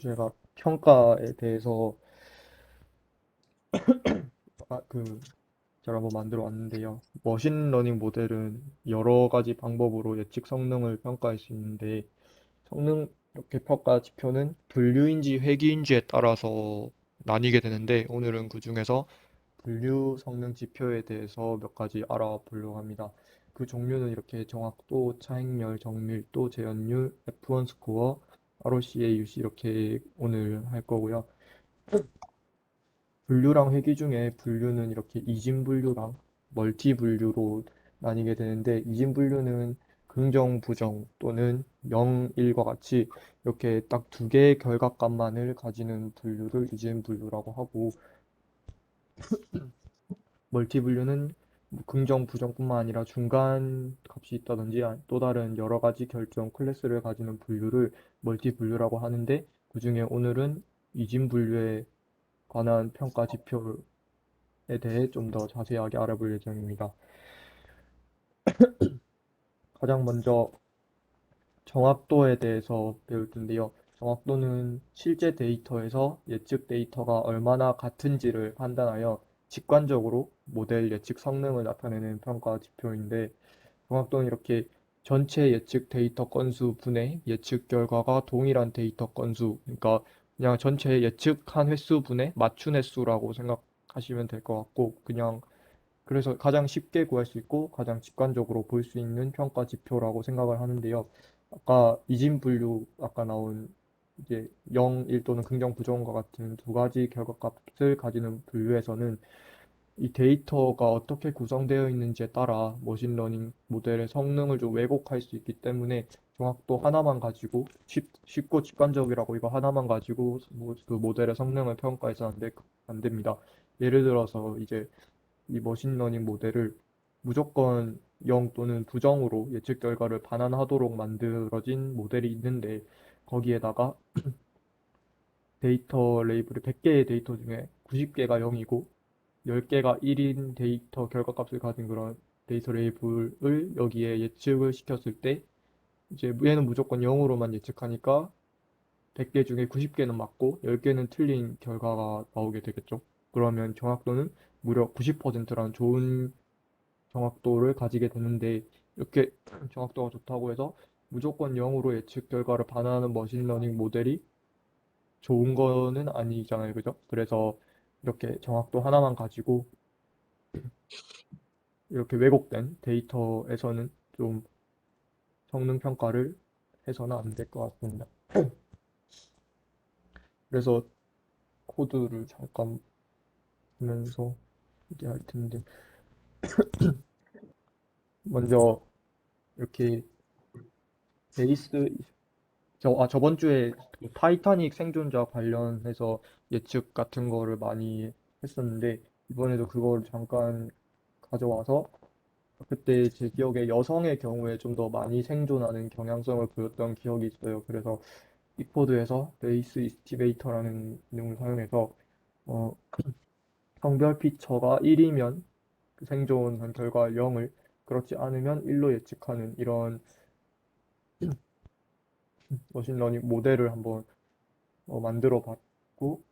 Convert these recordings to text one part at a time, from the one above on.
제가 평가에 대해서 그 제가 한번 만들어 왔는데요. 머신러닝 모델은 여러 가지 방법으로 예측 성능을 평가할 수 있는데 성능 이렇게 평가 지표는 분류인지 회귀인지에 따라서 나뉘게 되는데 오늘은 그중에서 분류 성능 지표에 대해서 몇 가지 알아보려고 합니다. 그 종류는 이렇게 정확도, 차행렬, 정밀도, 재현율, F1 스코어, ROCAUC 이렇게 오늘 할 거고요. 분류랑 회귀 중에 분류는 이렇게 이진 분류랑 멀티 분류로 나뉘게 되는데 이진 분류는 긍정, 부정 또는 0, 1과 같이 이렇게 딱 두 개의 결과값만을 가지는 분류를 이진 분류라고 하고 멀티 분류는 뭐 긍정, 부정뿐만 아니라 중간 값이 있다든지 또 다른 여러 가지 결정 클래스를 가지는 분류를 멀티 분류라고 하는데 그중에 오늘은 이진 분류에 관한 평가 지표에 대해 좀 더 자세하게 알아볼 예정입니다. 가장 먼저 정확도에 대해서 배울 텐데요. 정확도는 실제 데이터에서 예측 데이터가 얼마나 같은지를 판단하여 직관적으로 모델 예측 성능을 나타내는 평가 지표인데 정확도는 이렇게 전체 예측 데이터 건수 분의 예측 결과가 동일한 데이터 건수, 그러니까 그냥 전체 예측한 횟수 분의 맞춘 횟수라고 생각하시면 될 것 같고 그냥 그래서 가장 쉽게 구할 수 있고 가장 직관적으로 볼 수 있는 평가 지표라고 생각을 하는데요. 아까 이진 분류 아까 나온 이제 0, 1 또는 긍정, 부정과 같은 두 가지 결과값을 가지는 분류에서는 이 데이터가 어떻게 구성되어 있는지에 따라 머신러닝 모델의 성능을 좀 왜곡할 수 있기 때문에 정확도 하나만 가지고 쉽고 직관적이라고 이거 하나만 가지고 그 모델의 성능을 평가해서 안 됩니다. 예를 들어서 이제 이 머신러닝 모델을 무조건 0 또는 부정으로 예측 결과를 반환하도록 만들어진 모델이 있는데 거기에다가 데이터 레이블이 100개의 데이터 중에 90개가 0이고 10개가 1인 데이터 결과값을 가진 그런 데이터 레이블을 여기에 예측을 시켰을 때 이제 얘는 무조건 0으로만 예측하니까 100개 중에 90개는 맞고 10개는 틀린 결과가 나오게 되겠죠. 그러면 정확도는 무려 90%라는 좋은 정확도를 가지게 되는데 이렇게 정확도가 좋다고 해서 무조건 0으로 예측 결과를 반환하는 머신러닝 모델이 좋은 거는 아니잖아요. 그죠? 그래서 이렇게 정확도 하나만 가지고 이렇게 왜곡된 데이터에서는 좀 성능 평가를 해서는 안 될 것 같습니다. 그래서 코드를 잠깐 보면서 얘기할 텐데 먼저 이렇게 베이스 저번 주에 그 타이타닉 생존자 관련해서 예측 같은 거를 많이 했었는데, 이번에도 그걸 잠깐 가져와서, 그때 제 기억에 여성의 경우에 좀 더 많이 생존하는 경향성을 보였던 기억이 있어요. 그래서 이 코드에서 베이스 이스티메이터라는 기능을 사용해서, 어, 성별 피처가 1이면 생존한 결과 0을, 그렇지 않으면 1로 예측하는 이런 머신러닝 모델을 한번 만들어 봤고,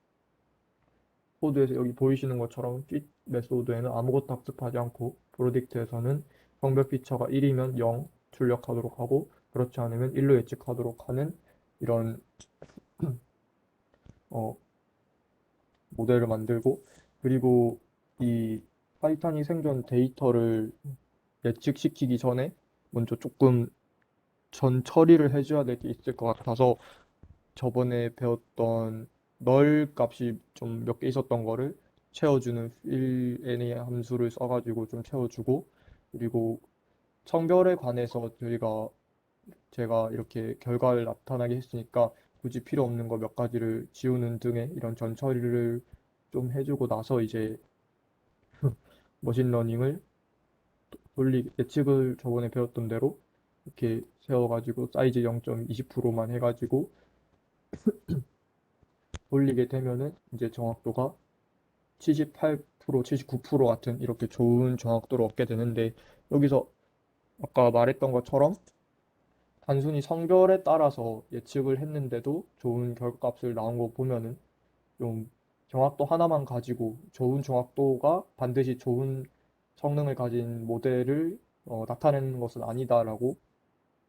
코드에서 여기 보이시는 것처럼 fit 메소드에는 아무것도 학습하지 않고 프로젝트에서는 성별 피처가 1이면 0 출력하도록 하고 그렇지 않으면 1로 예측하도록 하는 이런 어, 모델을 만들고 그리고 이 파이썬이 생존 데이터를 예측시키기 전에 먼저 조금 전 처리를 해줘야 될 게 있을 것 같아서 저번에 배웠던 널 값이 좀 몇 개 있었던 거를 채워주는 fill 함수를 써가지고 좀 채워주고 그리고 성별에 관해서 제가 이렇게 결과를 나타나게 했으니까 굳이 필요 없는 거 몇 가지를 지우는 등의 이런 전 처리를 좀 해주고 나서 이제 머신러닝을 예측을 저번에 배웠던 대로 이렇게 세워가지고 사이즈 0.20%만 해가지고 돌리게 되면은 이제 정확도가 78%, 79% 같은 이렇게 좋은 정확도를 얻게 되는데 여기서 아까 말했던 것처럼 단순히 성별에 따라서 예측을 했는데도 좋은 결과값을 나온 거 보면은 좀 정확도 하나만 가지고 좋은 정확도가 반드시 좋은 성능을 가진 모델을 나타내는 것은 아니다라고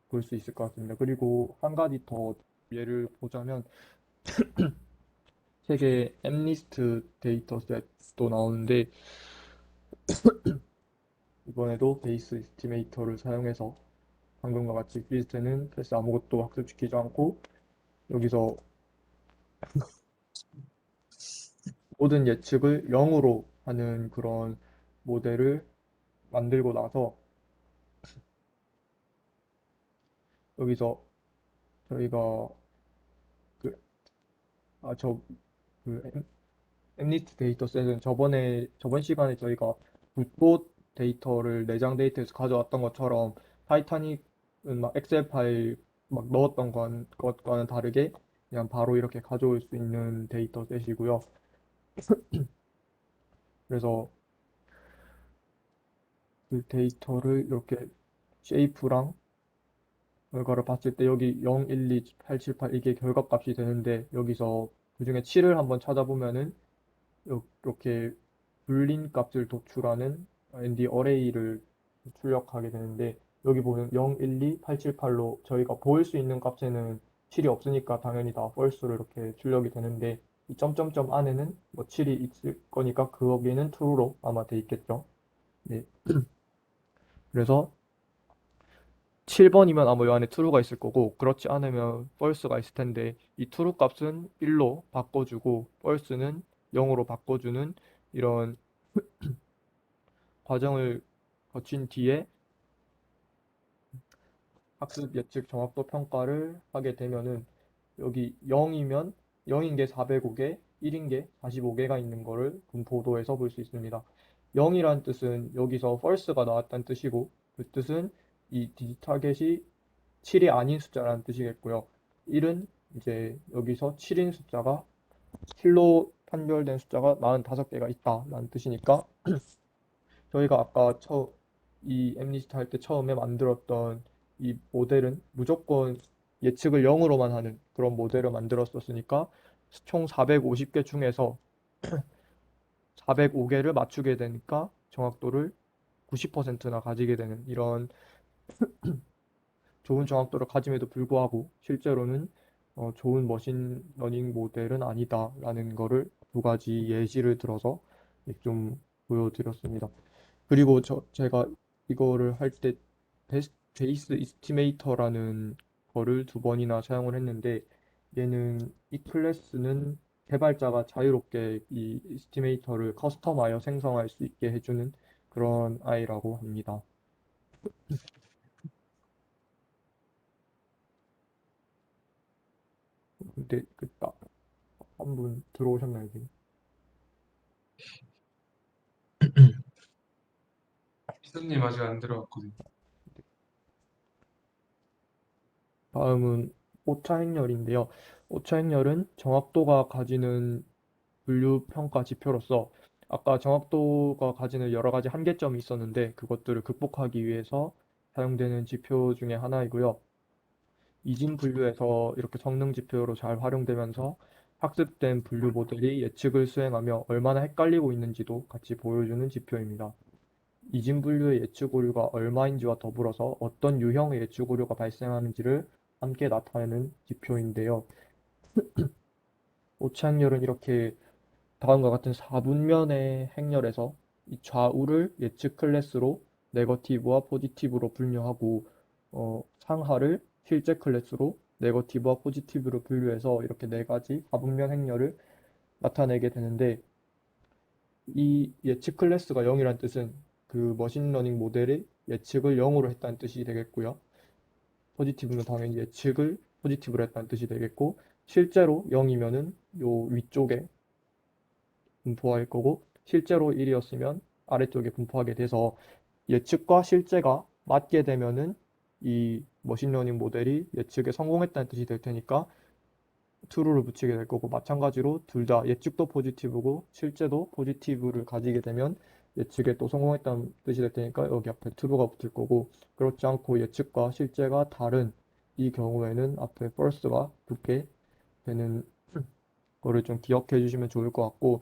볼 수 있을 것 같습니다. 그리고 한 가지 더 예를 보자면 세계 엠니스트 데이터셋도 나오는데 이번에도 베이스 에스티메이터를 사용해서 방금과 같이 필드는 패스 아무것도 학습시키지 않고 여기서 모든 예측을 0으로 하는 그런 모델을 만들고 나서 여기서 저희가 그, 저, 그 엠니스트 데이터셋은 저번 시간에 저희가 붓봇 데이터를 내장 데이터에서 가져왔던 것처럼 타이타닉은 막 엑셀 파일 막 넣었던 것과는 다르게 그냥 바로 이렇게 가져올 수 있는 데이터셋이고요. 그래서 그 데이터를 이렇게 쉐이프랑 결과를 봤을 때 여기 0, 1, 2, 8, 7, 8 이게 결과값이 되는데 여기서 그중에 7을 한번 찾아보면은 이렇게 불린 값을 도출하는 ND 어레이를 출력하게 되는데 여기 보면 0, 1, 2, 8, 7, 8로 저희가 보일 수 있는 값에는 7이 없으니까 당연히 다 false로 이렇게 출력이 되는데 이 점점점 안에는 뭐 7이 있을 거니까 거기에는 true로 아마 돼 있겠죠. 네. 그래서 7번이면 아마 이 안에 true가 있을 거고 그렇지 않으면 false가 있을 텐데 이 true 값은 1로 바꿔주고 false는 0으로 바꿔주는 이런 과정을 거친 뒤에 학습 예측 정확도 평가를 하게 되면은 여기 0이면 0인 게 405개, 1인 게 45개가 있는 거를 분포도에서 볼 수 있습니다. 0이란 뜻은 여기서 false가 나왔다는 뜻이고 그 뜻은 이 디지타겟이 7이 아닌 숫자라는 뜻이겠고요. 1은 이제 여기서 7인 숫자가 7로 판별된 숫자가 45개가 있다라는 뜻이니까 저희가 아까 이 엠리스트 할 때 처음에 만들었던 이 모델은 무조건 예측을 0으로만 하는 그런 모델을 만들었었으니까 총 450개 중에서 405개를 맞추게 되니까 정확도를 90%나 가지게 되는 이런 좋은 정확도를 가짐에도 불구하고 실제로는 좋은 머신러닝 모델은 아니다라는 거를 두 가지 예시를 들어서 좀 보여드렸습니다. 그리고 제가 이거를 할 때 베이스 이스티메이터라는 거를 두 번이나 사용을 했는데 얘는 이 클래스는 개발자가 자유롭게 이 이스티메이터를 커스텀하여 생성할 수 있게 해주는 그런 아이라고 합니다. 근데 그딱 한 분 들어오셨나요, 지금? 이사님 아직 안 들어왔거든요. 다음은 오차 행렬인데요. 오차 행렬은 정확도가 가지는 분류 평가 지표로서 아까 정확도가 가지는 여러 가지 한계점이 있었는데 그것들을 극복하기 위해서 사용되는 지표 중에 하나이고요. 이진 분류에서 이렇게 성능 지표로 잘 활용되면서 학습된 분류 모델이 예측을 수행하며 얼마나 헷갈리고 있는지도 같이 보여주는 지표입니다. 이진 분류의 예측 오류가 얼마인지와 더불어서 어떤 유형의 예측 오류가 발생하는지를 함께 나타내는 지표인데요. 오차 행렬은 이렇게 다음과 같은 4분면의 행렬에서 이 좌우를 예측 클래스로 네거티브와 포지티브로 분류하고 상하를 실제 클래스로 네거티브와 포지티브로 분류해서 이렇게 네 가지 4분면 행렬을 나타내게 되는데 이 예측 클래스가 0이란 뜻은 그 머신러닝 모델의 예측을 0으로 했다는 뜻이 되겠고요. 포지티브는 당연히 예측을 포지티브로 했다는 뜻이 되겠고 실제로 0이면은 요 위쪽에 분포할 거고 실제로 1이었으면 아래쪽에 분포하게 돼서 예측과 실제가 맞게 되면은 이 머신러닝 모델이 예측에 성공했다는 뜻이 될 테니까 true를 붙이게 될 거고 마찬가지로 둘 다 예측도 포지티브고 실제도 포지티브를 가지게 되면 예측에 또 성공했다는 뜻이 될 테니까 여기 앞에 true가 붙을 거고 그렇지 않고 예측과 실제가 다른 이 경우에는 앞에 false가 붙게 되는 거를 좀 기억해 주시면 좋을 것 같고,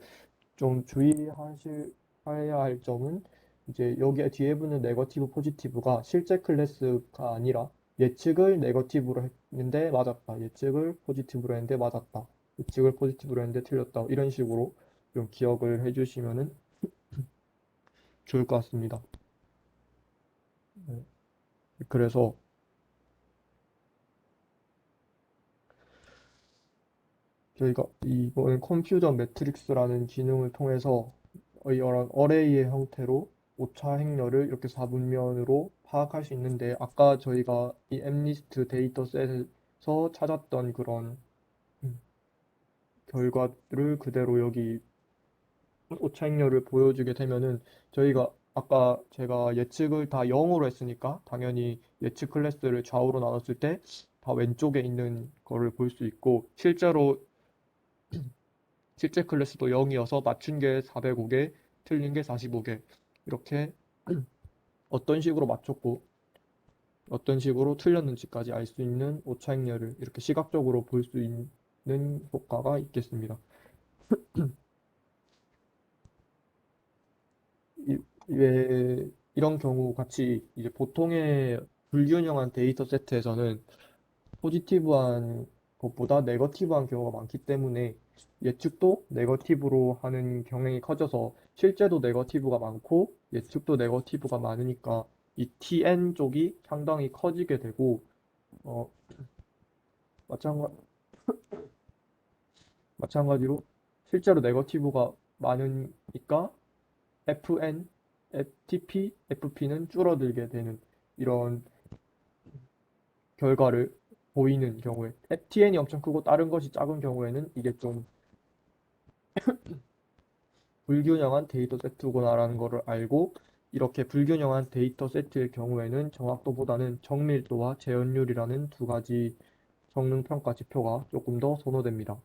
좀 주의하셔야 할 점은 이제 여기 뒤에 붙는 네거티브 포지티브가 실제 클래스가 아니라 예측을 네거티브로 했는데 맞았다. 예측을 포지티브로 했는데 맞았다. 예측을 포지티브로 했는데 틀렸다. 이런 식으로 좀 기억을 해주시면은 좋을 것 같습니다. 네. 그래서 저희가 이번 컴퓨터 매트릭스라는 기능을 통해서 이런 어레이의 형태로 오차 행렬을 이렇게 4분면으로 파악할 수 있는데, 아까 저희가 이 엠리스트 데이터셋에서 찾았던 그런 음, 결과를 그대로 여기 오차 행렬을 보여주게 되면은, 저희가 아까 제가 예측을 다 0으로 했으니까 당연히 예측 클래스를 좌우로 나눴을 때 다 왼쪽에 있는 거를 볼 수 있고, 실제 클래스도 0이어서 맞춘 게 405개, 틀린 게 45개. 이렇게 어떤 식으로 맞췄고 어떤 식으로 틀렸는지까지 알 수 있는 오차행렬을 이렇게 시각적으로 볼 수 있는 효과가 있겠습니다. 이런 경우 같이 이제 보통의 불균형한 데이터 세트에서는 포지티브한 것보다 네거티브한 경우가 많기 때문에 예측도 네거티브로 하는 경향이 커져서 실제도 네거티브가 많고 예측도 네거티브가 많으니까 이 TN 쪽이 상당히 커지게 되고, 어, 마찬가, 마찬가지로 실제로 네거티브가 많으니까 FN, TP, FP는 줄어들게 되는 이런 결과를 보이는 경우에, TN이 엄청 크고 다른 것이 작은 경우에는 이게 좀 불균형한 데이터 세트구나라는 것을 알고, 이렇게 불균형한 데이터 세트의 경우에는 정확도보다는 정밀도와 재현율이라는 두 가지 성능 평가 지표가 조금 더 선호됩니다.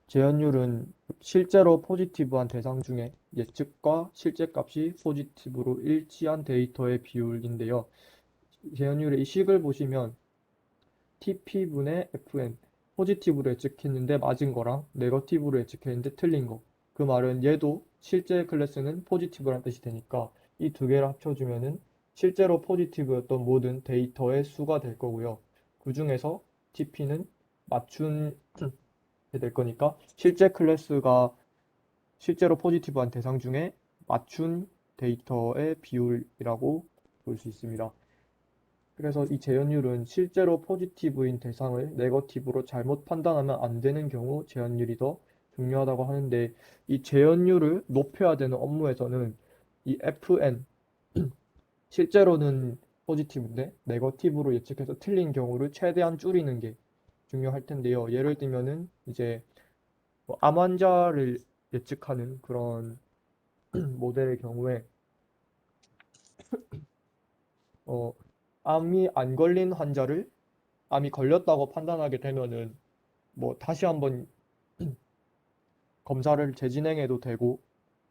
재현율은 실제로 포지티브한 대상 중에 예측과 실제 값이 포지티브로 일치한 데이터의 비율인데요. 재현율의 이 식을 보시면 TP분의 FN, 포지티브로 예측했는데 맞은 거랑 네거티브로 예측했는데 틀린 거. 그 말은 얘도 실제 클래스는 포지티브란 뜻이 되니까 이 두 개를 합쳐주면은 실제로 포지티브였던 모든 데이터의 수가 될 거고요. 그 중에서 TP는 맞춘 게 될 거니까 실제 클래스가 실제로 포지티브한 대상 중에 맞춘 데이터의 비율이라고 볼 수 있습니다. 그래서 이 재현율은 실제로 포지티브인 대상을 네거티브로 잘못 판단하면 안 되는 경우 재현율이 더 중요하다고 하는데, 이 재현율을 높여야 되는 업무에서는 이 FN, 실제로는 포지티브인데 네거티브로 예측해서 틀린 경우를 최대한 줄이는 게 중요할 텐데요. 예를 들면은 이제 암 환자를 예측하는 그런 모델의 경우에 어, 암이 안 걸린 환자를 암이 걸렸다고 판단하게 되면은 뭐 다시 한번 검사를 재진행해도 되고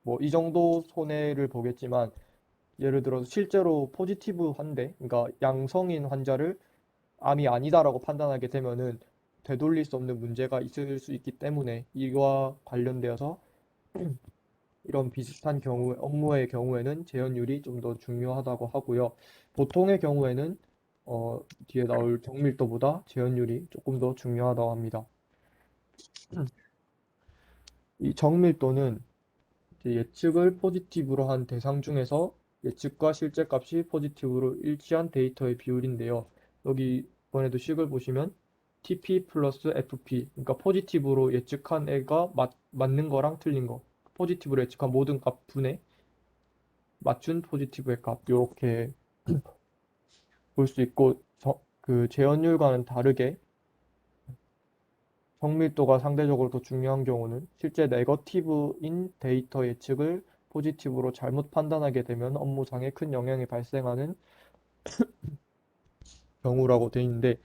뭐 이 정도 손해를 보겠지만, 예를 들어서 실제로 포지티브 환대, 그러니까 양성인 환자를 암이 아니다라고 판단하게 되면은 되돌릴 수 없는 문제가 있을 수 있기 때문에, 이와 관련되어서 이런 비슷한 경우 업무의 경우에는 재현율이 좀 더 중요하다고 하고요. 보통의 경우에는 뒤에 나올 정밀도보다 재현율이 조금 더 중요하다고 합니다. 이 정밀도는 이제 예측을 포지티브로 한 대상 중에서 예측과 실제 값이 포지티브로 일치한 데이터의 비율인데요. 여기 이번에도 식을 보시면 TP 플러스 FP, 그러니까 포지티브로 예측한 애가 맞는 거랑 틀린 거, 포지티브로 예측한 모든 값 분의 맞춘 포지티브의 값, 이렇게 볼 수 있고, 그 재현율과는 다르게 정밀도가 상대적으로 더 중요한 경우는 실제 네거티브인 데이터 예측을 포지티브로 잘못 판단하게 되면 업무상에 큰 영향이 발생하는 경우라고 돼 있는데,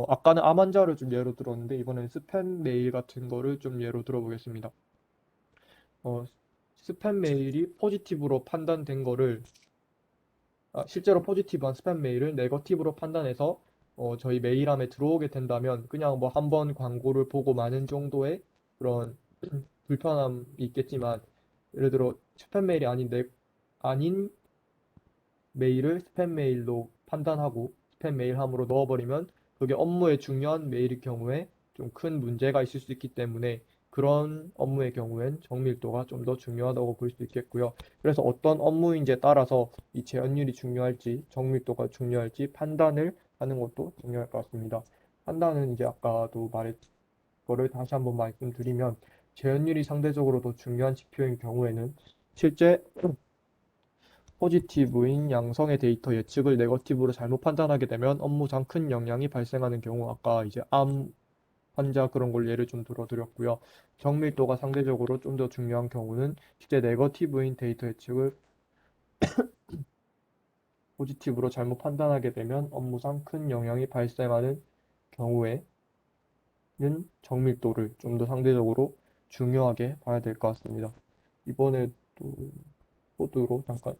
아까는 암 환자를 좀 예로 들었는데 이번엔 스팸 메일 같은 거를 좀 예로 들어보겠습니다. 어, 스팸 메일이 포지티브로 판단된 거를 실제로 포지티브한 스팸 메일을 네거티브로 판단해서 저희 메일함에 들어오게 된다면 그냥 뭐 한 번 광고를 보고 마는 정도의 그런 불편함이 있겠지만 예를 들어 스팸 메일이 아닌 메일을 스팸 메일로 판단하고 스팸 메일함으로 넣어버리면 그게 업무에 중요한 메일일 경우에 좀 큰 문제가 있을 수 있기 때문에 그런 업무의 경우엔 정밀도가 좀 더 중요하다고 볼 수 있겠고요. 그래서 어떤 업무인지에 따라서 이 재현율이 중요할지 정밀도가 중요할지 판단을 하는 것도 중요할 것 같습니다. 판단은 이제 아까도 말했 거를 다시 한번 말씀드리면 재현율이 상대적으로 더 중요한 지표인 경우에는 실제 포지티브인 양성의 데이터 예측을 네거티브로 잘못 판단하게 되면 업무상 큰 영향이 발생하는 경우 아까 이제 암 환자 그런 걸 예를 좀 들어드렸고요. 정밀도가 상대적으로 좀 더 중요한 경우는 실제 네거티브인 데이터 예측을 포지티브로 잘못 판단하게 되면 업무상 큰 영향이 발생하는 경우에는 정밀도를 좀 더 상대적으로 중요하게 봐야 될 것 같습니다. 이번에 또 코드로 잠깐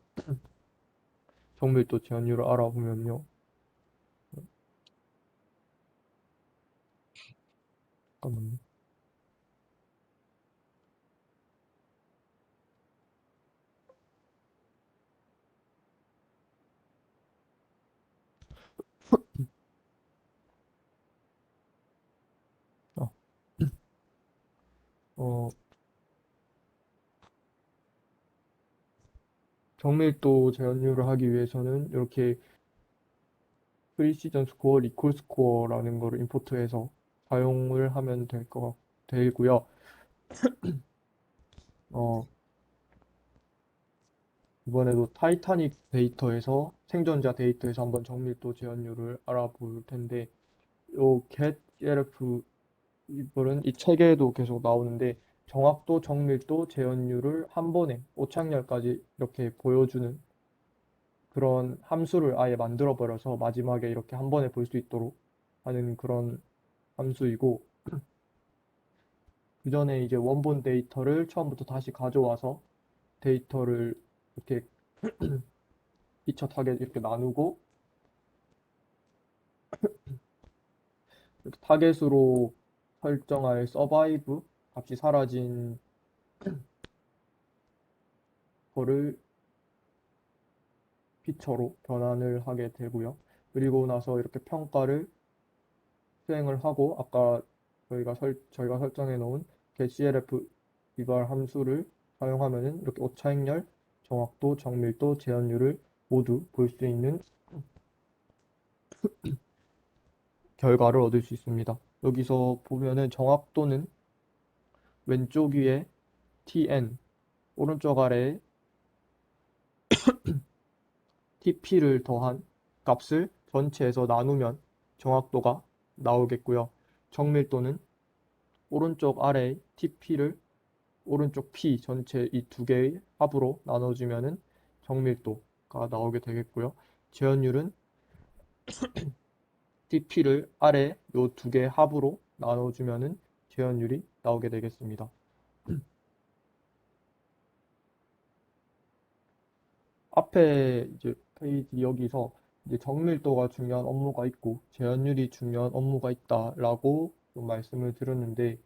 정밀도 제한율을 알아보면요. 잠깐만요. 아, 어, 정밀도 제한율을 하기 위해서는 이렇게 프리시전 스코어, 리콜 스코어라는 거를 임포트해서 사용을 하면 되고요. 어, 이번에도 타이타닉 데이터에서 생존자 데이터에서 한번 정밀도 제한율을 알아볼 텐데 요 get LF 이거는 이 책에도 계속 나오는데 정확도, 정밀도, 재현율을 한 번에 오창렬까지 이렇게 보여주는 그런 함수를 아예 만들어 버려서 마지막에 이렇게 한 번에 볼 수 있도록 하는 그런 함수이고 그 전에 이제 원본 데이터를 처음부터 다시 가져와서 데이터를 이렇게 이차 타겟 이렇게 나누고 이렇게 타겟으로 설정할 서바이브 값이 사라진 거를 피처로 변환을 하게 되고요. 그리고 나서 이렇게 평가를 수행을 하고 아까 저희가 설정해 놓은 getCLF 이발 함수를 사용하면은 이렇게 오차행렬, 정확도, 정밀도, 재현율을 모두 볼 수 있는 결과를 얻을 수 있습니다. 여기서 보면은 정확도는 왼쪽 위에 tn, 오른쪽 아래에 TP를 더한 값을 전체에서 나누면 정확도가 나오겠고요. 정밀도는 오른쪽 아래 TP를 오른쪽 P 전체 이 두 개의 합으로 나눠주면은 정밀도가 나오게 되겠고요. 재현율은 TP를 아래 요 두 개의 합으로 나눠주면은 재현율이 나오게 되겠습니다. 앞에 이제 페이지 여기서 이제 정밀도가 중요한 업무가 있고 재현율이 중요한 업무가 있다라고 좀 말씀을 드렸는데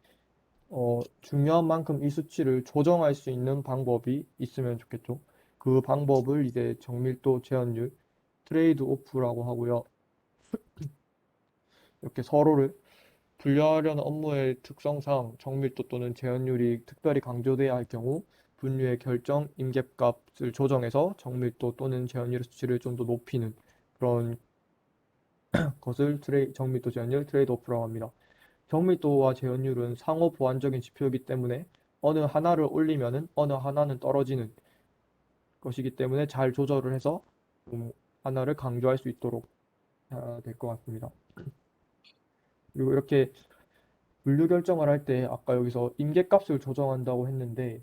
중요한 만큼 이 수치를 조정할 수 있는 방법이 있으면 좋겠죠. 그 방법을 이제 정밀도 재현율 트레이드 오프라고 하고요. 이렇게 서로를 분류하려는 업무의 특성상 정밀도 또는 재현율이 특별히 강조돼야 할 경우 분류의 결정 임계값을 조정해서 정밀도 또는 재현율 수치를 좀 더 높이는 그런 것을 정밀도 재현율 트레이드 오프라고 합니다. 정밀도와 재현율은 상호 보완적인 지표이기 때문에 어느 하나를 올리면은 어느 하나는 떨어지는 것이기 때문에 잘 조절을 해서 하나를 강조할 수 있도록 해야 될 것 같습니다. 그리고 이렇게 분류 결정을 할 때 아까 여기서 임계값을 조정한다고 했는데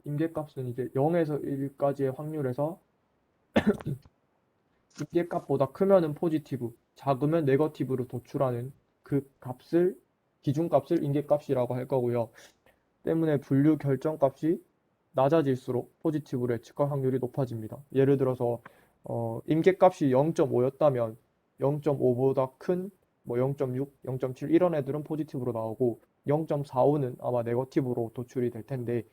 임계값은 이제 0에서 1까지의 확률에서 임계값보다 크면은 포지티브, 작으면 네거티브로 도출하는 그 값을 기준값을 임계값이라고 할 거고요. 때문에 분류 결정값이 낮아질수록 포지티브로 예측할 확률이 높아집니다. 예를 들어서 임계값이 0.5였다면 0.5보다 큰 뭐 0.6, 0.7 이런 애들은 포지티브로 나오고 0.45는 아마 네거티브로 도출이 될 텐데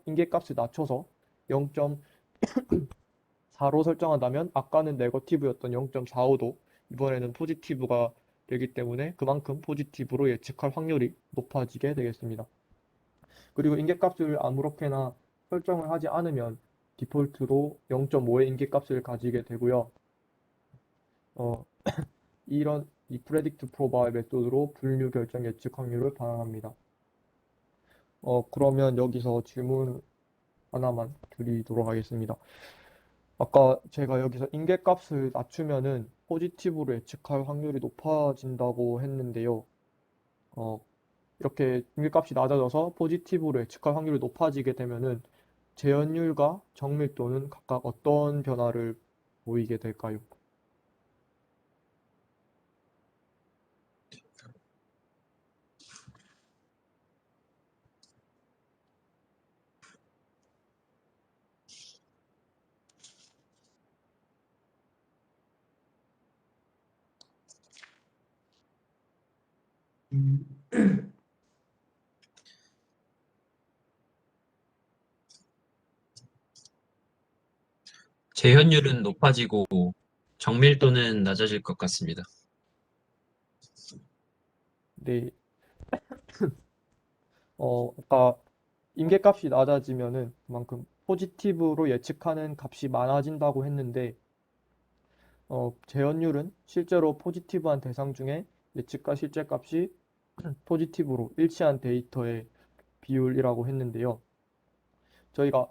임계값을 낮춰서 0.4로 설정한다면 아까는 네거티브였던 0.45도 이번에는 포지티브가 되기 때문에 그만큼 포지티브로 예측할 확률이 높아지게 되겠습니다. 그리고 임계값을 아무렇게나 설정을 하지 않으면 디폴트로 0.5의 임계값을 가지게 되고요. 어, 이런 이 프레딕트 프로바의 메소드로 분류 결정 예측 확률을 반환합니다. 그러면 여기서 질문 하나만 드리도록 하겠습니다. 아까 제가 여기서 임계값을 낮추면은 포지티브로 예측할 확률이 높아진다고 했는데요. 어, 이렇게 임계값이 낮아져서 포지티브로 예측할 확률이 높아지게 되면은 재현율과 정밀도는 각각 어떤 변화를 보이게 될까요? 음, 재현율은 높아지고 정밀도는 낮아질 것 같습니다. 네, 아까 임계값이 낮아지면은 그만큼 포지티브로 예측하는 값이 많아진다고 했는데, 재현율은 실제로 포지티브한 대상 중에 예측과 실제 값이 포지티브로 일치한 데이터의 비율이라고 했는데요. 저희가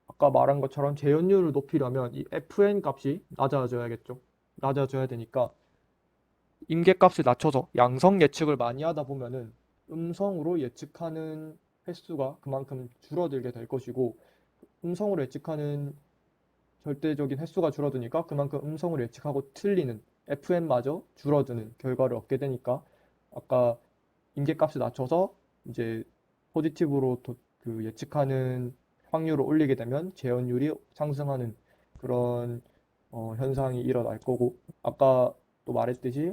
아까 말한 것처럼 재현율을 높이려면 이 fn 값이 낮아져야겠죠. 낮아져야 되니까 임계값을 낮춰서 양성 예측을 많이 하다 보면은 음성으로 예측하는 횟수가 그만큼 줄어들게 될 것이고 음성으로 예측하는 절대적인 횟수가 줄어드니까 그만큼 음성으로 예측하고 틀리는 FM마저 줄어드는 결과를 얻게 되니까 아까 임계값을 낮춰서 이제 포지티브로 그 예측하는 확률을 올리게 되면 재현율이 상승하는 그런 현상이 일어날 거고 아까 또 말했듯이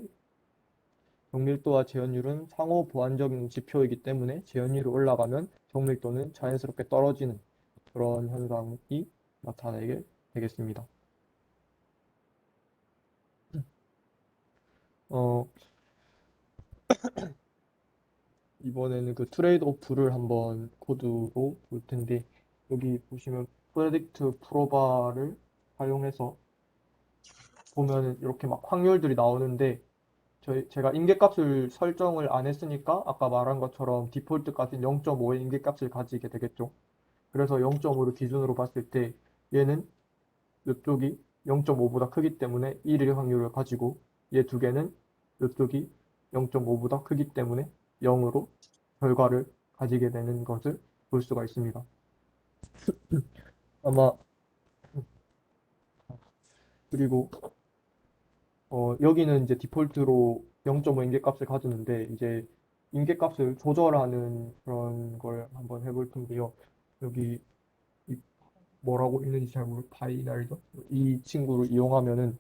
정밀도와 재현율은 상호 보완적인 지표이기 때문에 재현율이 올라가면 정밀도는 자연스럽게 떨어지는 그런 현상이 나타나게 되겠습니다. 어, 이번에는 그 트레이드 오프를 한번 코드로 볼 텐데, 여기 보시면 프레딕트 프로바를 사용해서 보면은 이렇게 막 확률들이 나오는데, 제가 임계값을 설정을 안 했으니까 아까 말한 것처럼 디폴트 값인 0.5의 임계값을 가지게 되겠죠. 그래서 0.5를 기준으로 봤을 때 얘는 이쪽이 0.5보다 크기 때문에 1일 확률을 가지고 얘 두 개는 이쪽이 0.5보다 크기 때문에 0으로 결과를 가지게 되는 것을 볼 수가 있습니다. 아마 그리고 여기는 이제 디폴트로 0.5 임계값을 가지는데 이제 임계값을 조절하는 그런 걸 한번 해볼 텐데요. 여기 뭐라고 있는지 잘 모르 바이너리죠? 이 친구를 이용하면은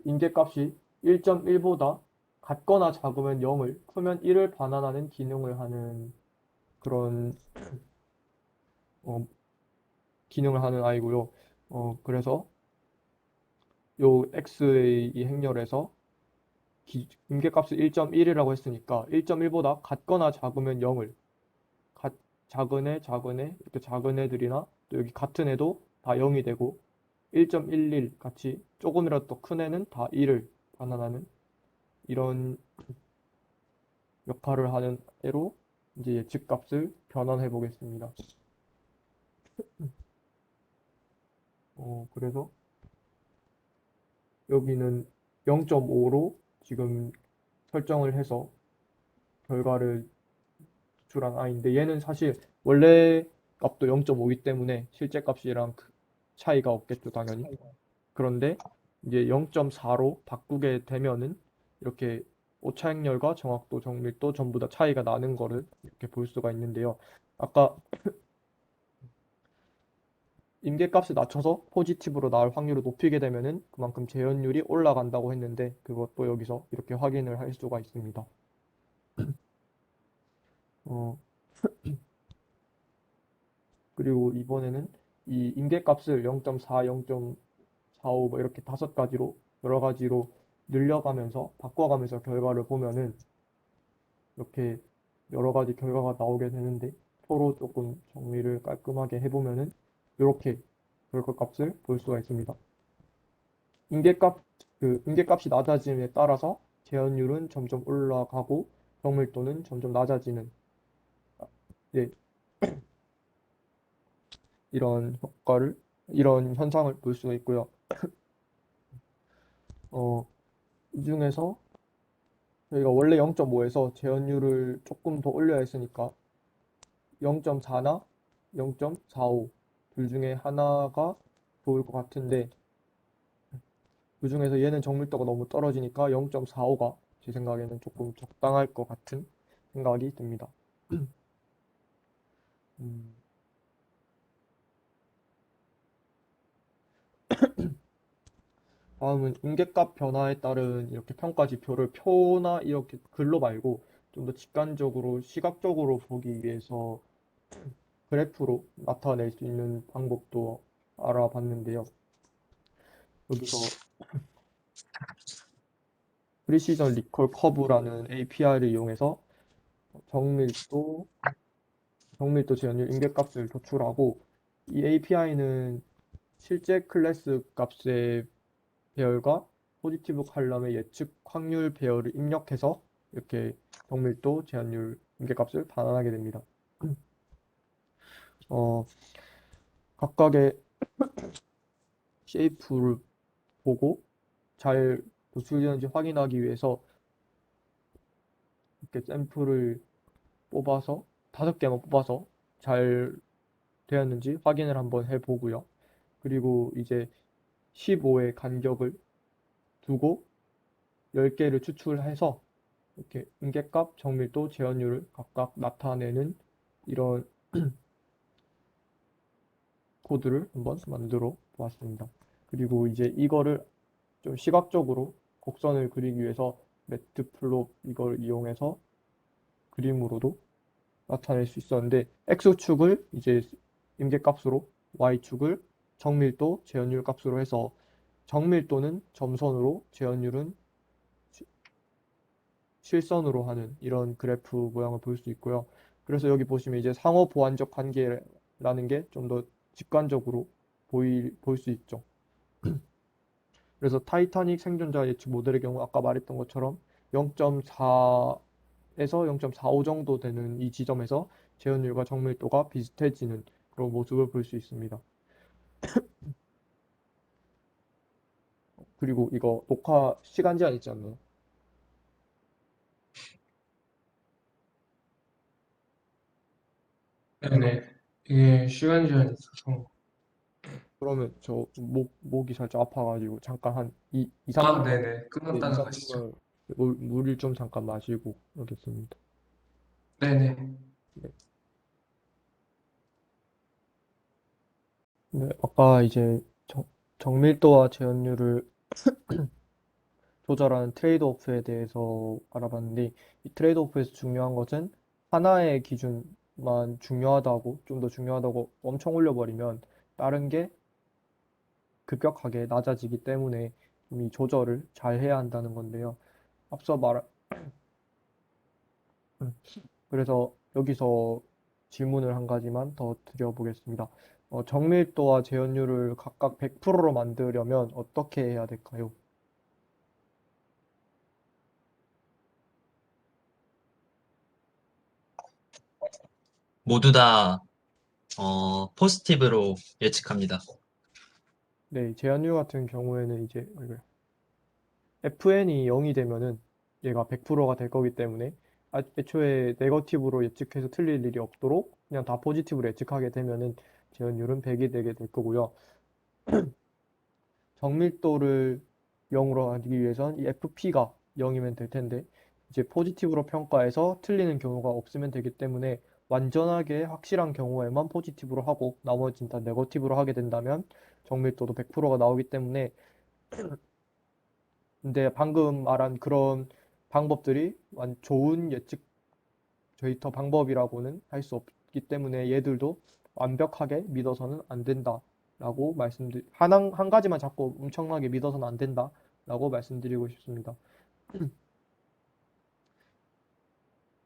임계값이 1.1보다 같거나 작으면 0을, 크면 1을 반환하는 기능을 하는 그런 어, 기능을 하는 아이고요. 그래서 요 x의 이 행렬에서 임계값을 1.1이라고 했으니까 1.1보다 같거나 작으면 0을 작은 애, 작은 애, 이렇게 작은 애들이나 또 여기 같은 애도 다 0이 되고 1.11 같이 조금이라도 더 큰 애는 다 1을 반환하는 이런 역할을 하는 애로 이제 예측값을 변환해 보겠습니다. 그래서 여기는 0.5로 지금 설정을 해서 결과를 추출한 아이인데 얘는 사실 원래 값도 0.5이기 때문에 실제 값이랑 차이가 없겠죠, 당연히. 그런데 이제 0.4로 바꾸게 되면은 이렇게 오차행렬과 정확도, 정밀도 전부 다 차이가 나는 거를 이렇게 볼 수가 있는데요. 아까 임계값을 낮춰서 포지티브로 나올 확률을 높이게 되면은 그만큼 재현율이 올라간다고 했는데 그것도 여기서 이렇게 확인을 할 수가 있습니다. 어, 그리고 이번에는 이 임계값을 0.4, 0.45 뭐 이렇게 다섯 가지로 여러 가지로 늘려가면서 바꿔가면서 결과를 보면은 이렇게 여러 가지 결과가 나오게 되는데 서로 조금 정리를 깔끔하게 해보면은 이렇게 결과값을 볼 수가 있습니다. 임계값 임계값이 낮아짐에 따라서 재현율은 점점 올라가고 정밀도는 점점 낮아지는 예, 이런 현상을 볼 수가 있고요. 어, 이 중에서 저희가 원래 0.5에서 재현율을 조금 더 올려야 했으니까 0.4나 0.45 둘 중에 하나가 좋을 것 같은데 그 중에서 얘는 정밀도가 너무 떨어지니까 0.45가 제 생각에는 조금 적당할 것 같은 생각이 듭니다. 음, 다음은 임계값 변화에 따른 이렇게 평가 지표를 표나 이렇게 글로 말고 좀 더 직관적으로 시각적으로 보기 위해서 그래프로 나타낼 수 있는 방법도 알아봤는데요. 여기서 프리시전 리콜 커브라는 API를 이용해서 정밀도, 정밀도 재현율 임계값을 도출하고 이 API는 실제 클래스 값의 배열과 포지티브 칼럼의 예측 확률 배열을 입력해서 이렇게 정밀도 재현율 임계값을 반환하게 됩니다. 어, 각각의 쉐이프를 보고 잘 도출되는지 확인하기 위해서 이렇게 샘플을 뽑아서 다섯 개만 뽑아서 잘 되었는지 확인을 한번 해보고요. 그리고 이제 15의 간격을 두고 10개를 추출해서 이렇게 임계값, 정밀도, 재현율을 각각 나타내는 이런 코드를 한번 만들어 보았습니다. 그리고 이제 이거를 좀 시각적으로 곡선을 그리기 위해서 매트플롯 이걸 이용해서 그림으로도 나타낼 수 있었는데 X축을 이제 임계값으로 Y축을 정밀도, 재현율 값으로 해서 정밀도는 점선으로, 재현율은 실선으로 하는 이런 그래프 모양을 볼 수 있고요. 그래서 여기 보시면 이제 상호 보완적 관계라는 게 좀 더 직관적으로 볼 수 있죠. 그래서 타이타닉 생존자 예측 모델의 경우 아까 말했던 것처럼 0.4에서 0.45 정도 되는 이 지점에서 재현율과 정밀도가 비슷해지는 그런 모습을 볼 수 있습니다. 그리고 이거 녹화 시간 제한 있지 않나요? 네네. 이게 시간 제한이 있어서. 그러면 저 목이 살짝 아파가지고 잠깐 한 2, 아, 3분만 네네. 네, 2, 끝났다가 가시죠. 3분만 물을 좀 잠깐 마시고 오겠습니다. 네네. 네. 네, 아까 이제 정밀도와 재현율을 조절하는 트레이드오프에 대해서 알아봤는데 이 트레이드오프에서 중요한 것은 하나의 기준만 중요하다고 좀 더 중요하다고 엄청 올려버리면 다른 게 급격하게 낮아지기 때문에 이 조절을 잘 해야 한다는 건데요. 앞서 말 그래서 여기서 질문을 한 가지만 더 드려보겠습니다. 정밀도와 재현율을 각각 100%로 만들려면 어떻게 해야 될까요? 모두 다 포지티브로 예측합니다. 네, 재현율 같은 경우에는 이제 FN이 0이 되면은 얘가 100%가 될 거기 때문에 애초에 네거티브로 예측해서 틀릴 일이 없도록 그냥 다 포지티브로 예측하게 되면은 재현율은 100이 되게 될 거고요. 정밀도를 0으로 하기 위해선 이 FP가 0이면 될 텐데 이제 포지티브로 평가해서 틀리는 경우가 없으면 되기 때문에 완전하게 확실한 경우에만 포지티브로 하고 나머지는 다 네거티브로 하게 된다면 정밀도도 100%가 나오기 때문에 근데 방금 말한 그런 방법들이 좋은 예측 데이터 방법이라고는 할 수 없기 때문에 얘들도 완벽하게 믿어서는 안 된다라고 한 가지만 자꾸 엄청나게 믿어서는 안 된다라고 말씀드리고 싶습니다.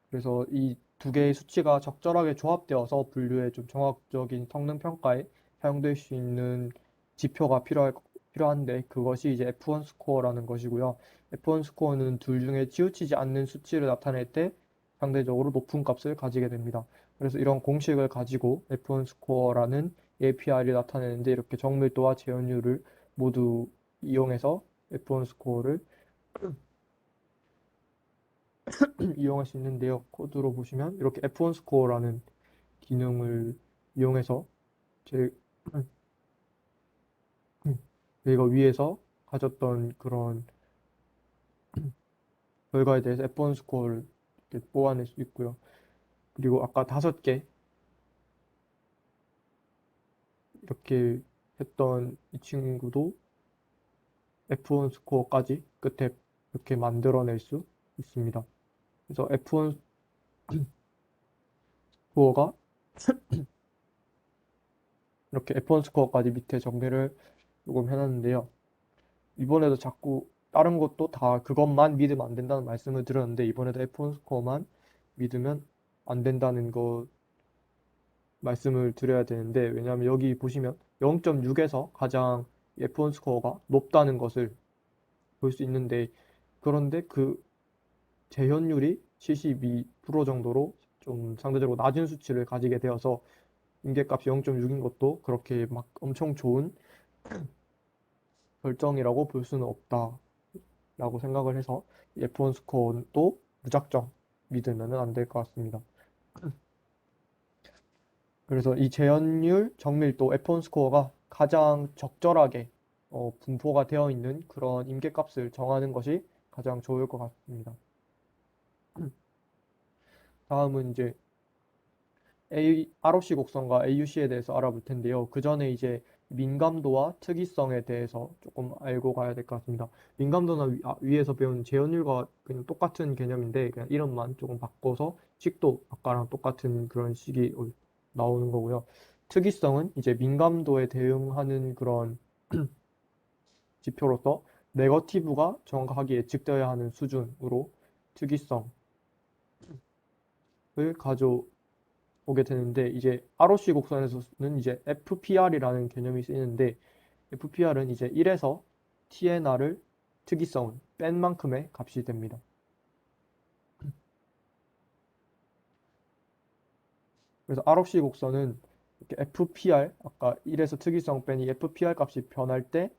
그래서 이 두 개의 수치가 적절하게 조합되어서 분류에 좀 정확적인 성능 평가에 사용될 수 있는 지표가 필요한데 그것이 이제 F1 스코어라는 것이고요. F1 스코어는 둘 중에 치우치지 않는 수치를 나타낼 때 상대적으로 높은 값을 가지게 됩니다. 그래서 이런 공식을 가지고 F1 스코어라는 API를 나타내는데 이렇게 정밀도와 재현율을 모두 이용해서 F1 스코어를 이용할 수 있는데요. 코드로 보시면 이렇게 F1 스코어라는 기능을 이용해서 제 저희가 위에서 가졌던 그런 결과에 대해서 F1 스코어를 이렇게 뽑아낼 수 있고요. 그리고 아까 5개 이렇게 했던 이 친구도 F1 스코어까지 끝에 이렇게 만들어낼 수 있습니다. 그래서 F1 스코어가 이렇게 F1 스코어까지 밑에 정리를 조금 해놨는데요. 이번에도 자꾸 다른 것도 다 그것만 믿으면 안 된다는 말씀을 드렸는데 이번에도 F1 스코어만 믿으면 안 된다는 거 말씀을 드려야 되는데 왜냐하면 여기 보시면 0.6에서 가장 F1 스코어가 높다는 것을 볼 수 있는데 그런데 그 재현율이 72% 정도로 좀 상대적으로 낮은 수치를 가지게 되어서 임계값이 0.6인 것도 그렇게 막 엄청 좋은 결정이라고 볼 수는 없다라고 생각을 해서 F1 스코어도 무작정 믿으면 안 될 것 같습니다. 그래서 이 재현율, 정밀도, F1 스코어가 가장 적절하게 분포가 되어 있는 그런 임계값을 정하는 것이 가장 좋을 것 같습니다. 다음은 이제 ROC 곡선과 AUC에 대해서 알아볼 텐데요. 그 전에 이제 민감도와 특이성에 대해서 조금 알고 가야 될 것 같습니다. 민감도는 위에서 배운 재현율과 그냥 똑같은 개념인데 그냥 이름만 조금 바꿔서 식도 아까랑 똑같은 그런 식이 나오는 거고요. 특이성은 이제 민감도에 대응하는 그런 지표로서 네거티브가 정확하게 예측되어야 하는 수준으로 특이성을 가져오게 되는데 이제 ROC 곡선에서는 이제 FPR이라는 개념이 쓰이는데 FPR은 이제 1에서 TNR을 특이성은 뺀 만큼의 값이 됩니다. 그래서 ROC 곡선은 이렇게 FPR 아까 1에서 특이성 뺀이 FPR 값이 변할 때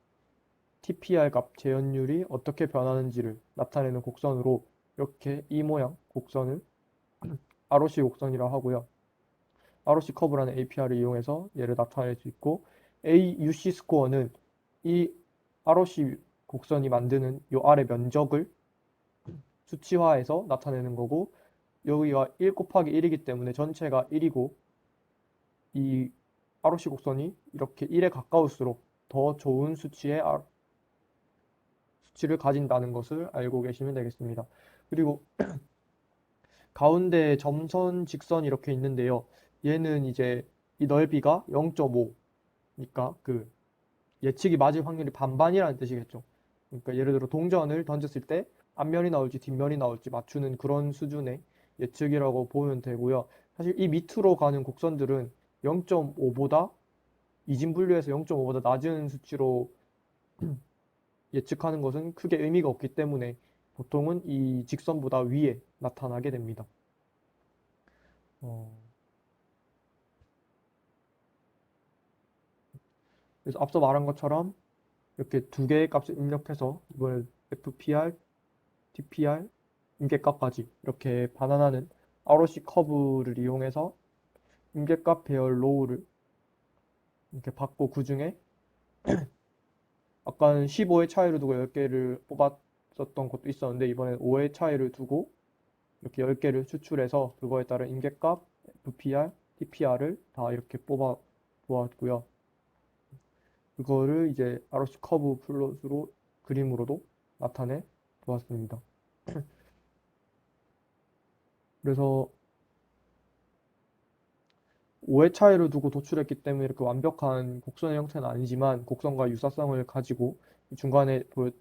TPR 값 재현율이 어떻게 변하는지를 나타내는 곡선으로 이렇게 이 모양 곡선을 ROC 곡선이라 하고요. ROC 커브라는 API를 이용해서 얘를 나타낼 수 있고 AUC 스코어는 이 ROC 곡선이 만드는 이 아래 면적을 수치화해서 나타내는 거고 여기가 1 곱하기 1이기 때문에 전체가 1이고 이 ROC 곡선이 이렇게 1에 가까울수록 더 좋은 수치를 가진다는 것을 알고 계시면 되겠습니다. 그리고 가운데 점선, 직선이 이렇게 있는데요. 얘는 이제 이 넓이가 0.5니까 그 예측이 맞을 확률이 반반이라는 뜻이겠죠. 그러니까 예를 들어 동전을 던졌을 때 앞면이 나올지 뒷면이 나올지 맞추는 그런 수준의 예측이라고 보면 되고요. 사실 이 밑으로 가는 곡선들은 0.5보다 이진분류에서 0.5보다 낮은 수치로 예측하는 것은 크게 의미가 없기 때문에 보통은 이 직선보다 위에 나타나게 됩니다. 그래서 앞서 말한 것처럼 이렇게 두 개의 값을 입력해서 이번에 FPR, TPR, 임계값까지 이렇게 반환하는 ROC 커브를 이용해서 임계값 배열 로우를 이렇게 받고 그 중에 아까는 15의 차이를 두고 10개를 뽑았었던 것도 있었는데 이번엔 5의 차이를 두고 이렇게 10개를 추출해서 그거에 따른 임계값 FPR, TPR을 다 이렇게 뽑아 보았고요. 그거를 이제 ROC 커브 플롯으로 그림으로도 나타내 보았습니다. 그래서 오의 차이를 두고 도출했기 때문에 이렇게 완벽한 곡선의 형태는 아니지만 곡선과 유사성을 가지고 이 중간에 보이는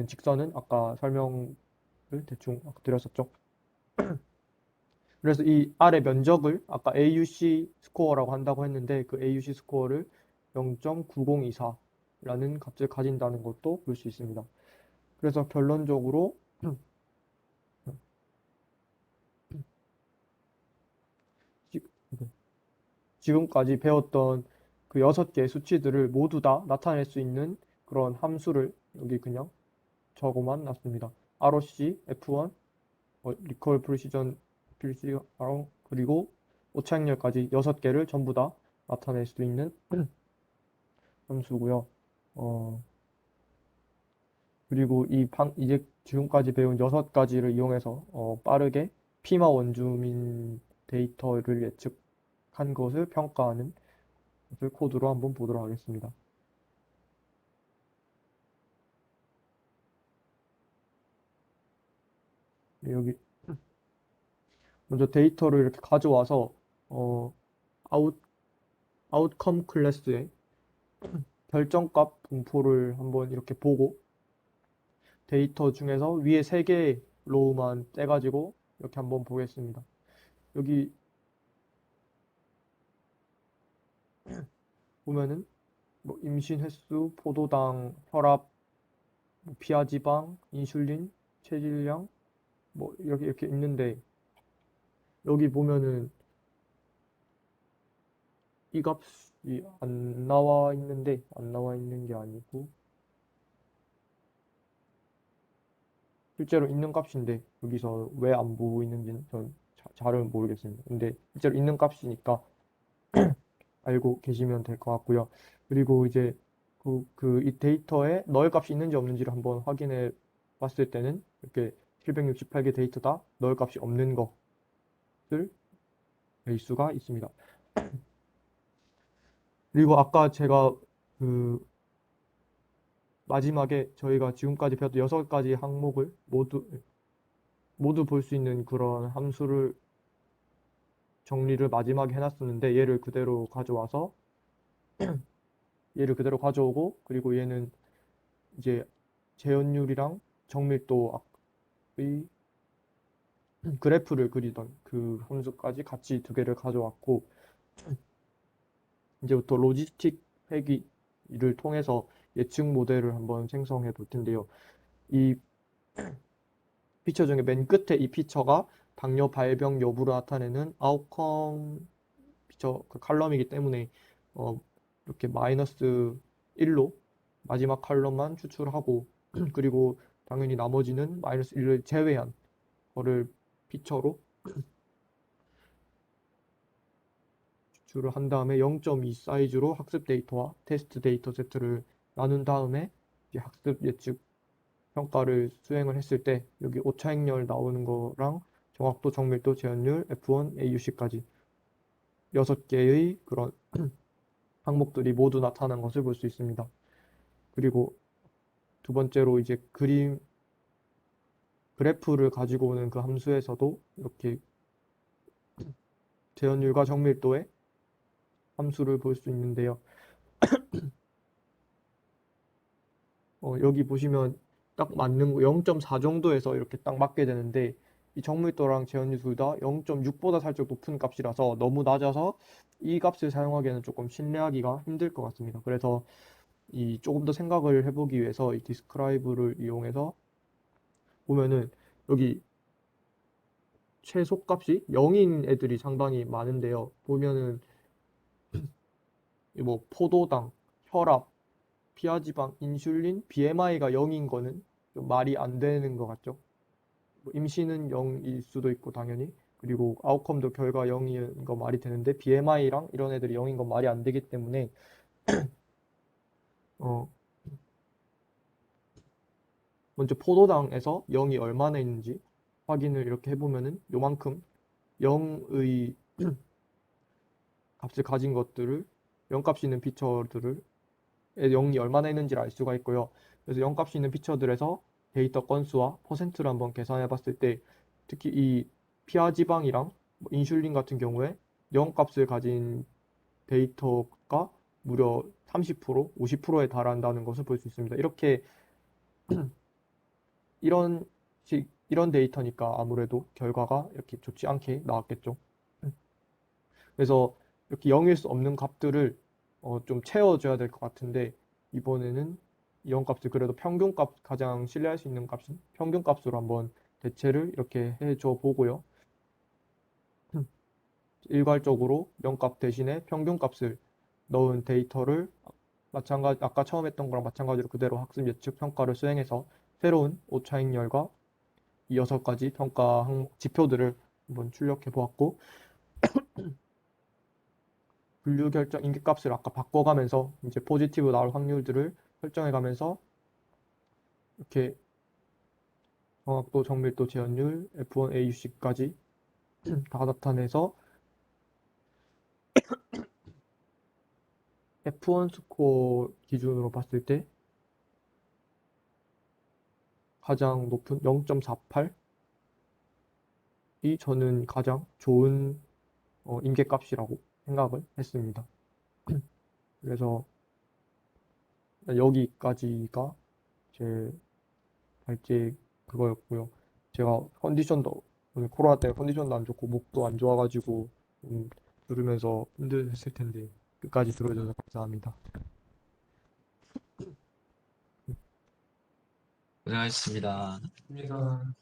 직선은 아까 설명을 대충 드렸었죠. 그래서 이 아래 면적을 아까 AUC 스코어라고 한다고 했는데 그 AUC 스코어를 0.9024라는 값을 가진다는 것도 볼 수 있습니다. 그래서 결론적으로 지- 지금까지 배웠던 그 6개의 수치들을 모두 다 나타낼 수 있는 그런 함수를 여기 그냥 적어만 놨습니다. ROC, F1, 리콜 프리시전, 그리고 오차행렬까지 6개를 전부 다 나타낼 수 있는 함수고요. 어, 그리고 이제 지금까지 배운 6가지를 이용해서 빠르게 피마 원주민 데이터를 예측한 것을 평가하는 것을 코드로 한번 보도록 하겠습니다. 네, 여기 먼저 데이터를 이렇게 가져와서 어, 아웃, 아웃컴 클래스의 결정값 분포를 한번 이렇게 보고 데이터 중에서 위에 3개의 로우만 떼가지고 이렇게 한번 보겠습니다. 여기 보면은 뭐 임신 횟수, 포도당, 혈압, 뭐 피하지방, 인슐린, 체질량 뭐 이렇게 있는데 여기 보면은 이 값이 안 나와 있는 게 아니고 실제로 있는 값인데 여기서 왜 안 보이는지는 전 잘은 모르겠습니다. 근데 실제로 있는 값이니까 알고 계시면 될 것 같고요. 그리고 이제 이 데이터에 넣을 값이 있는지 없는지를 한번 확인해 봤을 때는 이렇게 768개 데이터다 넣을 값이 없는 것을 낼 수가 있습니다. 그리고 아까 제가 그 마지막에 저희가 지금까지 배웠던 6가지 항목을 모두 볼 수 있는 그런 함수를 정리를 마지막에 해놨었는데 얘를 그대로 가져오고 그리고 얘는 이제 재현율이랑 정밀도의 그래프를 그리던 그 함수까지 같이 2개를 가져왔고 이제부터 로지스틱 회귀를 통해서 예측 모델을 한번 생성해 볼 텐데요. 이 피처 중에 맨 끝에 이 피처가 당뇨 발병 여부를 나타내는 아웃컴 피처 그 칼럼이기 때문에 이렇게 마이너스 1로 마지막 칼럼만 추출하고 그리고 당연히 나머지는 마이너스 1을 제외한 거를 피처로 추출을 한 다음에 0.2 사이즈로 학습 데이터와 테스트 데이터 세트를 나눈 다음에 이제 학습 예측 평가를 수행을 했을 때 여기 오차행렬 나오는 거랑 정확도, 정밀도, 재현율, F1, AUC까지 6개의 그런 항목들이 모두 나타난 것을 볼 수 있습니다. 그리고 두 번째로 이제 그래프를 가지고 오는 그 함수에서도 이렇게 재현율과 정밀도의 함수를 볼 수 있는데요. 여기 보시면 딱 맞는 거 0.4 정도에서 이렇게 딱 맞게 되는데 이 정밀도랑 재현율 둘 다 0.6보다 살짝 높은 값이라서 너무 낮아서 이 값을 사용하기에는 조금 신뢰하기가 힘들 것 같습니다. 그래서 이 조금 더 생각을 해보기 위해서 이 디스크라이브를 이용해서 보면은 여기 최소값이 0인 애들이 상당히 많은데요. 보면은 뭐 포도당, 혈압, 피하지방, 인슐린, BMI가 0인 거는 좀 말이 안 되는 것 같죠. 뭐 임신은 0일 수도 있고 당연히 그리고 아웃컴도 결과 0인 거 말이 되는데 BMI랑 이런 애들이 0인 건 말이 안 되기 때문에 어 먼저 포도당에서 0이 얼마나 있는지 확인을 이렇게 해보면은 요만큼 0의 값을 가진 것들을 0값이 있는 피처들을 0이 얼마나 있는지를 알 수가 있고요. 그래서 0값이 있는 피처들에서 데이터 건수와 퍼센트를 한번 계산해 봤을 때 특히 이 피하 지방이랑 뭐 인슐린 같은 경우에 0값을 가진 데이터가 무려 30%, 50%에 달한다는 것을 볼 수 있습니다. 이런 데이터니까 아무래도 결과가 이렇게 좋지 않게 나왔겠죠. 그래서 이렇게 0일 수 없는 값들을 좀 채워줘야 될 것 같은데 이번에는 이런 값을 그래도 평균값 가장 신뢰할 수 있는 값인 평균값으로 한번 대체를 이렇게 해줘 보고요. 일괄적으로 0값 대신에 평균값을 넣은 데이터를 아까 처음 했던 거랑 마찬가지로 그대로 학습 예측 평가를 수행해서 새로운 오차익렬과 이 6가지 평가 지표들을 한번 출력해 보았고 분류 결정 인기값을 아까 바꿔가면서 이제 포지티브 나올 확률들을 설정해 가면서 이렇게 정확도, 정밀도, 재현율, F1, AUC까지 다 나타내서 F1 스코어 기준으로 봤을 때 가장 높은 0.48이 저는 가장 좋은 임계값이라고 생각을 했습니다. 그래서 여기까지가 제 발제 그거였고요. 제가 오늘 코로나 때문에 컨디션도 안 좋고 목도 안 좋아가지고 들으면서 힘들었을 텐데 끝까지 들어줘서 감사합니다. 고생하셨습니다. 입니다.